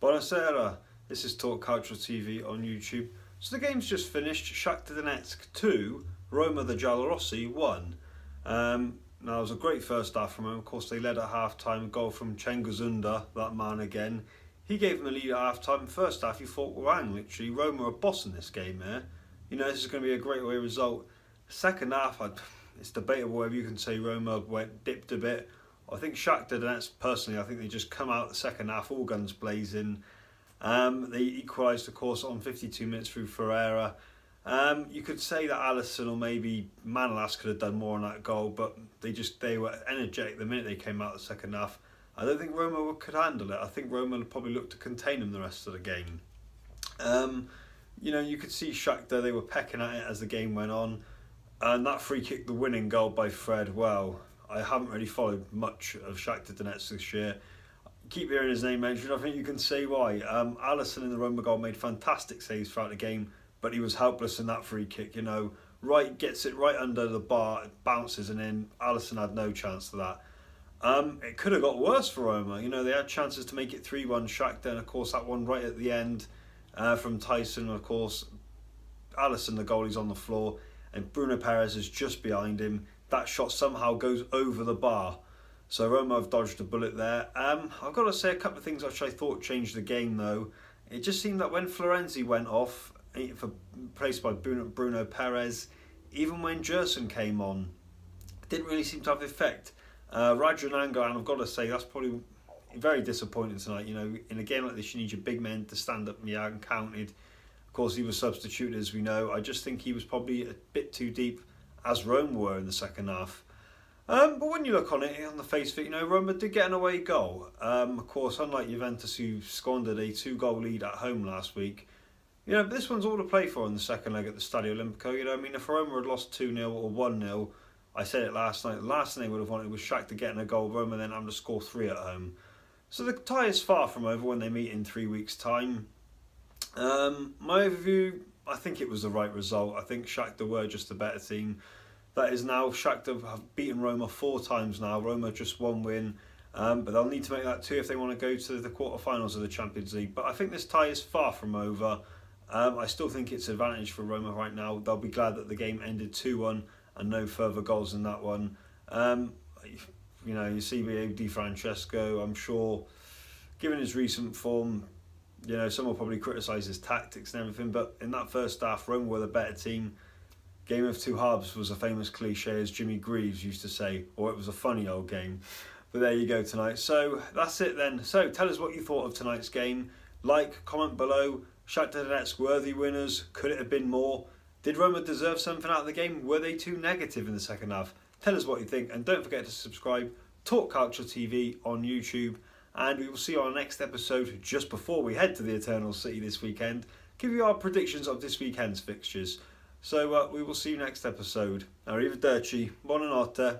Buonasera, this is Talk Calcio TV on YouTube. So the game's just finished. Shakhtar Donetsk 2, Roma the GialloRossi 1. Now it was a great first half from them. Of course they led at half time, a goal from Chenguzunda, that man again. He gave them a lead at half time. First half you thought, wow, literally, Roma are bossing this game here. You know, this is going to be a great away result. Second half, it's debatable whether you can say Roma dipped a bit. I think Shakhtar Donetsk, personally, I think they just come out the second half, all guns blazing. They equalised, of course, on 52 minutes through Ferreira. You could say that Alisson or maybe Manolas could have done more on that goal, but they were energetic the minute they came out the second half. I don't think Roma could handle it. I think Roma would probably look to contain them the rest of the game. You know, you could see Shakhtar, they were pecking at it as the game went on. And that free kick, the winning goal by Fred, well, I haven't really followed much of Shakhtar Donetsk this year. Keep hearing his name mentioned, I think you can say why. Alisson in the Roma goal made fantastic saves throughout the game, but he was helpless in that free kick, you know. Gets it right under the bar, it bounces and in. Alisson had no chance to that. It could have got worse for Roma. You know, they had chances to make it 3-1 Shakhtar, and of course that one right at the end from Tyson, of course. Alisson, the goalie's on the floor, and Bruno Perez is just behind him. That shot somehow goes over the bar. So Roma have dodged a bullet there. I've got to say a couple of things which I thought changed the game though. It just seemed that when Florenzi went off, replaced by Bruno Perez, even when Gerson came on, it didn't really seem to have the effect. Radjananga, and I've got to say that's probably very disappointing tonight. You know, in a game like this you need your big men to stand up and counted. Of course he was substituted as we know. I just think he was probably a bit too deep, as Roma were in the second half. But when you look on it, on the face of it, you know, Roma did get an away goal. Of course, unlike Juventus, who squandered a 2-goal lead at home last week, you know, this one's all to play for in the second leg at the Stadio Olimpico. You know, I mean, if Roma had lost 2-0 or 1-0, I said it last night, the last thing they would have wanted was Shakhtar getting a goal, Roma then having to score 3 at home. So the tie is far from over when they meet in 3 weeks' time. My overview, I think it was the right result. I think Shakhtar were just the better team. That is now, Shakhtar have beaten Roma 4 times now. Roma just 1 win, but they'll need to make that 2 if they want to go to the quarterfinals of the Champions League. But I think this tie is far from over. I still think it's an advantage for Roma right now. They'll be glad that the game ended 2-1 and no further goals in that one. You know, you see Di Francesco, I'm sure, given his recent form, you know, some will probably criticise his tactics and everything, but in that first half, Roma were the better team. Game of two halves was a famous cliche, as Jimmy Greaves used to say, or it was a funny old game. But there you go tonight. So that's it then. So tell us what you thought of tonight's game. Like, comment below. Shakhtar Donetsk worthy winners. Could it have been more? Did Roma deserve something out of the game? Were they too negative in the second half? Tell us what you think, and don't forget to subscribe. Talk Calcio TV on YouTube, and we will see you on our next episode just before we head to the Eternal City this weekend. Give you our predictions of this weekend's fixtures. So we will see you next episode. Arrivederci, buonanotte.